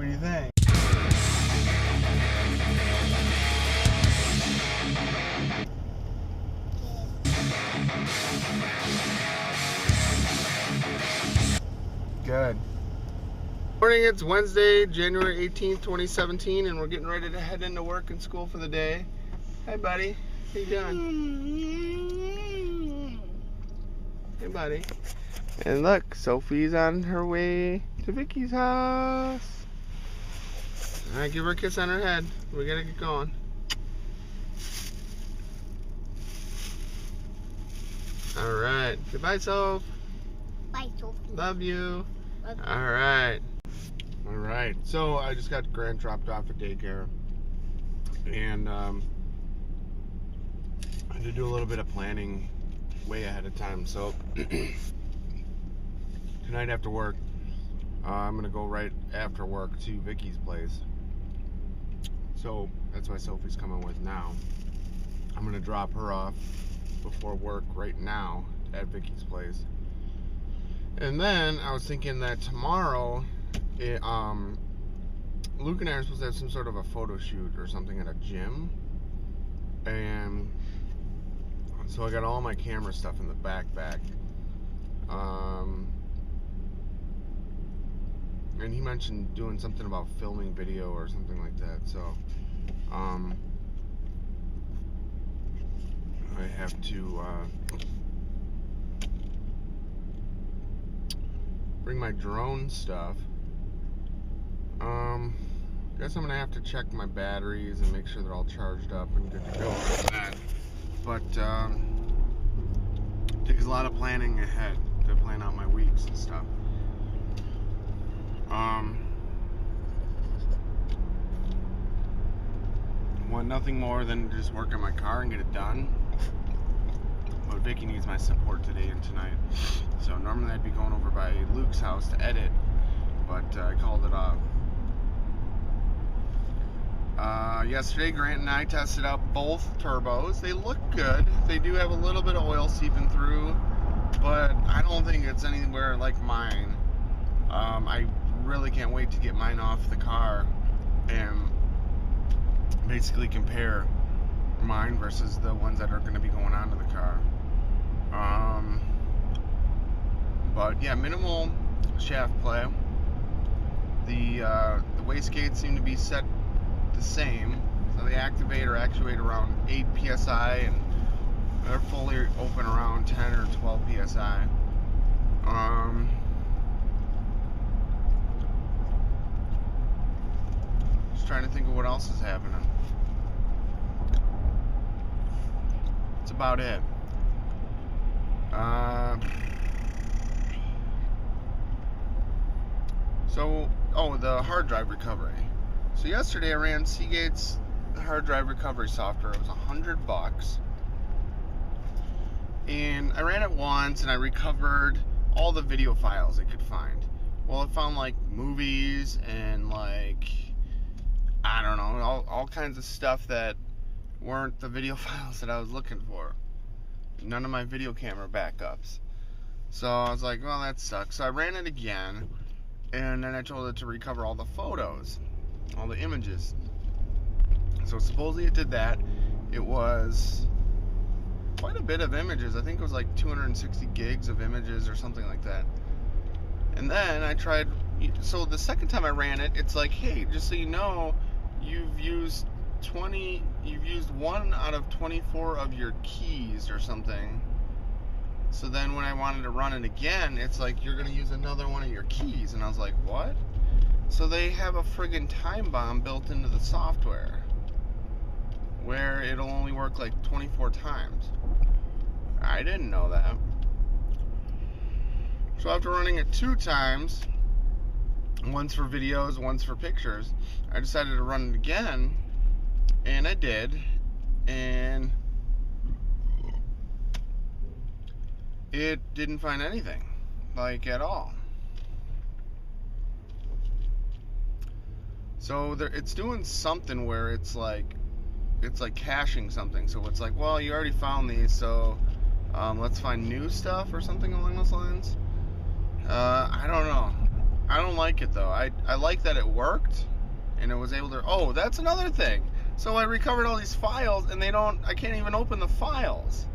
What do you think? Good. Morning, it's Wednesday, January 18th, 2017, and we're getting ready to head into work and school for the day. Hi, buddy. How you doing? Hey, buddy. And look, Sophie's on her way to Vicky's house. All right, give her a kiss on her head. We gotta get going. All right. Goodbye, Soph. Bye, Sophie. Love you. Love you. All right. All right. So I just got Grant dropped off at daycare, and I had to do a little bit of planning way ahead of time. So tonight after work, I'm gonna go right after work to Vicky's place. So that's why Sophie's coming with now. I'm gonna drop her off before work right now at Vicky's place. And then I was thinking that tomorrow, Luke and I are supposed to have some sort of a photo shoot or something at a gym. And so I got all my camera stuff in the backpack. And he mentioned doing something about filming video or something like that. So I have to bring my drone stuff. Guess I'm gonna have to check my batteries and make sure they're all charged up and good to go for that. But it takes a lot of planning ahead to plan out my weeks and stuff. Want nothing more than to just work on my car and get it done. But Vicky needs my support today and tonight. So normally I'd be going over by Luke's house to edit, but I called it off. Yesterday, Grant and I tested out both turbos. They look good. They do have a little bit of oil seeping through, but I don't think it's anywhere like mine. I really can't wait to get mine off the car and basically compare mine versus the ones that are going to be going onto the car. But yeah, minimal shaft play. The wastegates seem to be set the same, so they activate or actuate around 8 psi, and they're fully open around 10 or 12 psi. Just trying to think of what else is happening. That's about it. The hard drive recovery. So yesterday I ran Seagate's hard drive recovery software. It was $100, and I ran it once and I recovered all the video files it could find. Well, it found like movies and like, I don't know, all kinds of stuff that weren't the video files that I was looking for. None of my video camera backups. So I was like, well, that sucks. So I ran it again, and then I told it to recover all the photos, all the images. So supposedly it did that. It was quite a bit of images. I think it was like 260 gigs of images or something like that. And then I tried, so the second time I ran it, it's like, hey, just so you know, you've used 1 out of 24 of your keys or something. So then when I wanted to run it again, it's like, you're going to use another one of your keys. And I was like, what? So they have a friggin' time bomb built into the software where it'll only work like 24 times. I didn't know that. So after running it 2 times, once for videos, once for pictures, I decided to run it again, and I did, and it didn't find anything, like, at all. So it's doing something where it's like caching something. So it's like, well, you already found these, so let's find new stuff or something along those lines. I don't know. I don't like like it though. I like that it worked, and it was able to. Oh, that's another thing. So I recovered all these files, and I can't even open the files.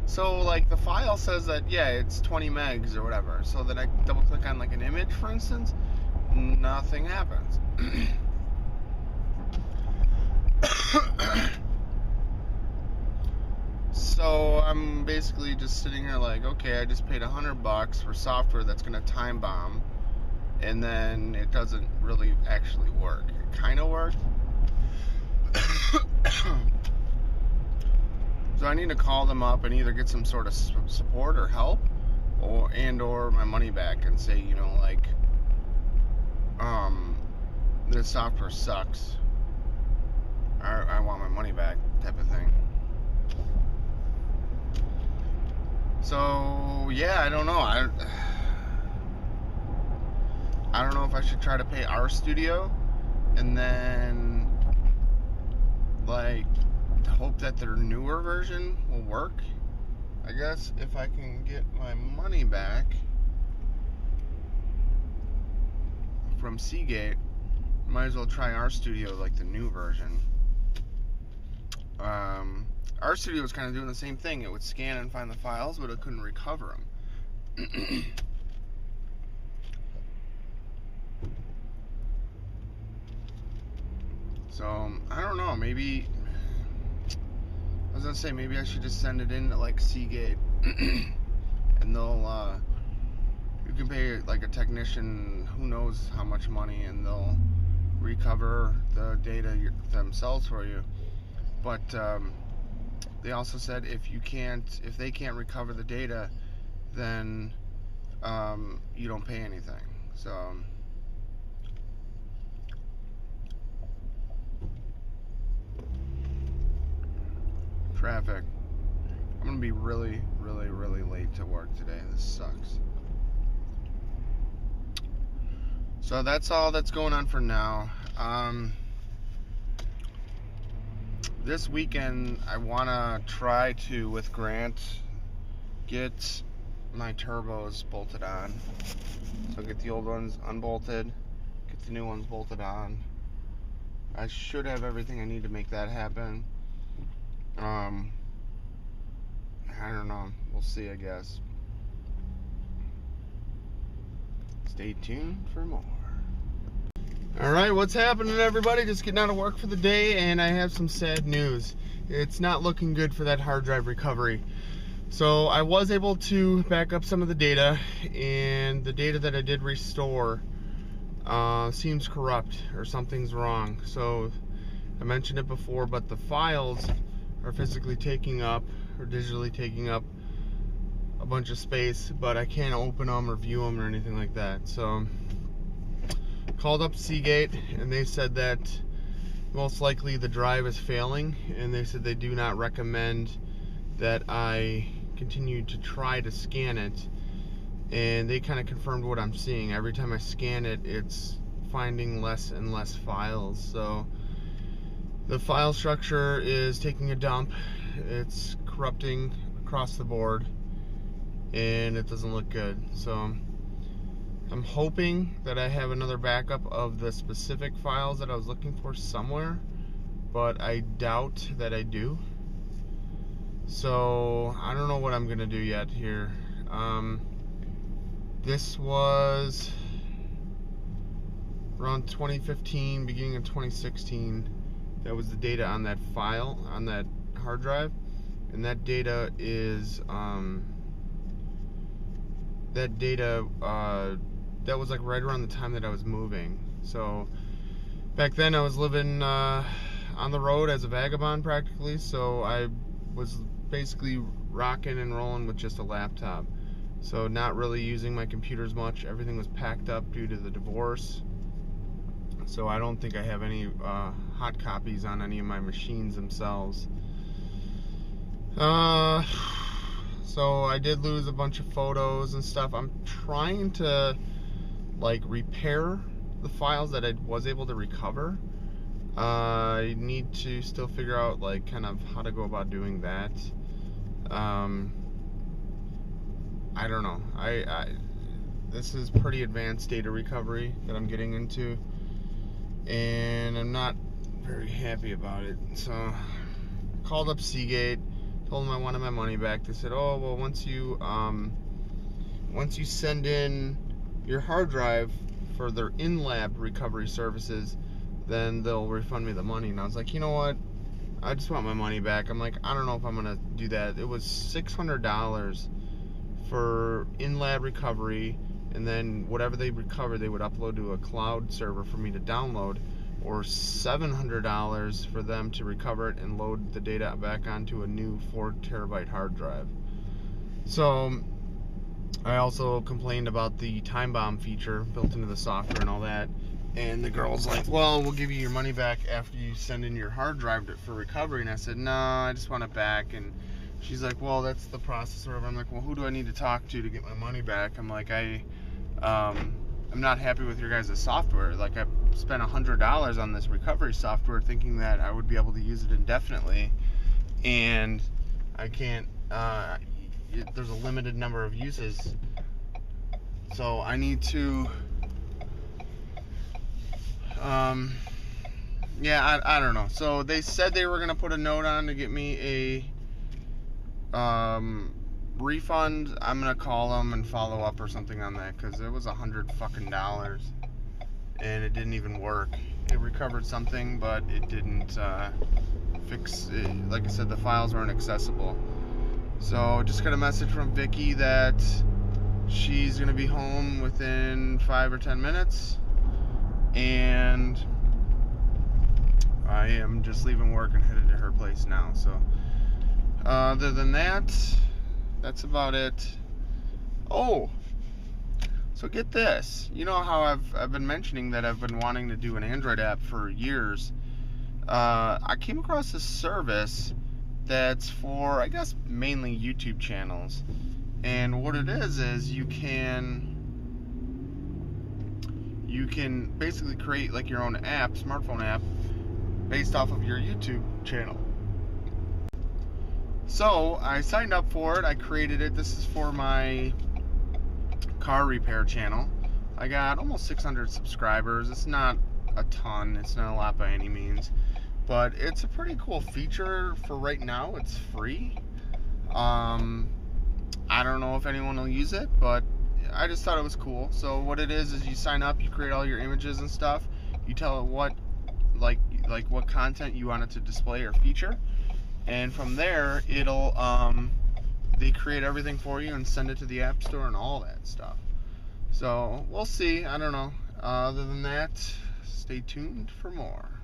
So like the file says that yeah, it's 20 megs or whatever. So then I double click on like an image, for instance, nothing happens. So I'm basically just sitting here like, okay, I just paid $100 for software that's gonna time bomb, and then it doesn't really actually work. It kind of worked. So I need to call them up and either get some sort of support or help, or my money back, and say, you know, like, this software sucks. I want my money back, type of thing. So yeah, I don't know. I don't know if I should try to pay RStudio and then like hope that their newer version will work. I guess if I can get my money back from Seagate, might as well try RStudio, like the new version. RStudio was kind of doing the same thing. It would scan and find the files, but it couldn't recover them. So I don't know. Maybe I was gonna say maybe I should just send it in to like Seagate, and they'll you can pay like a technician who knows how much money, and they'll recover the data themselves for you. But they also said if they can't recover the data, then you don't pay anything. So traffic. I'm gonna be really late to work today. This sucks. So that's all that's going on for now. This weekend I want to try to, with Grant, get my turbos bolted on. So get the old ones unbolted, get the new ones bolted on. I should have everything I need to make that happen. I don't know. We'll see, I guess. Stay tuned for more. Alright, what's happening, everybody? Just getting out of work for the day, and I have some sad news. It's not looking good for that hard drive recovery. So I was able to back up some of the data, and the data that I did restore seems corrupt, or something's wrong. So I mentioned it before, but the files are physically taking up, or digitally taking up, a bunch of space, but I can't open them or view them or anything like that. So called up Seagate, and they said that most likely the drive is failing, and they said they do not recommend that I continue to try to scan it. And they kind of confirmed what I'm seeing. Every time I scan it, it's finding less and less files. So the file structure is taking a dump. It's corrupting across the board, and it doesn't look good. So I'm hoping that I have another backup of the specific files that I was looking for somewhere, but I doubt that I do. So I don't know what I'm gonna do yet here. This was around 2015, beginning of 2016. That was the data on that file, on that hard drive, and that data is that was like right around the time that I was moving. So back then I was living on the road as a vagabond practically, so I was basically rocking and rolling with just a laptop. So not really using my computers much. Everything was packed up due to the divorce. So I don't think I have any hot copies on any of my machines themselves. So I did lose a bunch of photos and stuff. I'm trying to like repair the files that I was able to recover. I need to still figure out like kind of how to go about doing that. I don't know. this is pretty advanced data recovery that I'm getting into, and I'm not very happy about it. So called up Seagate, told them I wanted my money back. They said, oh well, once you send in your hard drive for their in-lab recovery services, then they'll refund me the money. And I was like, you know what, I just want my money back. I'm like, I don't know if I'm gonna do that. It was $600 for in-lab recovery, and then whatever they recover they would upload to a cloud server for me to download, or $700 for them to recover it and load the data back onto a new 4 terabyte hard drive. So I also complained about the time bomb feature built into the software and all that, and the girl's like, well, we'll give you your money back after you send in your hard drive for recovery. And I said, no, I just want it back. And she's like, well, that's the process or whatever. I'm like, well, who do I need to talk to get my money back? I'm like, I'm not happy with your guys' software. Like, I spent $100 on this recovery software thinking that I would be able to use it indefinitely, and I can't. There's a limited number of uses, so I need to. Yeah, I don't know. So they said they were gonna put a note on to get me a refund. I'm gonna call them and follow up or something on that, because it was $100 fucking, and it didn't even work. It recovered something, but it didn't fix it. Like I said, the files weren't accessible. So just got a message from Vicky that she's gonna be home within 5 or 10 minutes, and I am just leaving work and headed to her place now. So other than that, that's about it. Oh, so get this. You know how I've been mentioning that I've been wanting to do an Android app for years. I came across this service that's for, I guess, mainly YouTube channels. And what it is you can basically create like your own app, smartphone app, based off of your YouTube channel. So I signed up for it. I created it. This is for my car repair channel. I got almost 600 subscribers. It's not a ton. It's not a lot by any means, but it's a pretty cool feature for right now. It's free. I don't know if anyone will use it, but I just thought it was cool. So what it is you sign up, you create all your images and stuff. You tell it what, like what content you want it to display or feature, and from there it'll they create everything for you and send it to the App Store and all that stuff. So we'll see. I don't know. Other than that, stay tuned for more.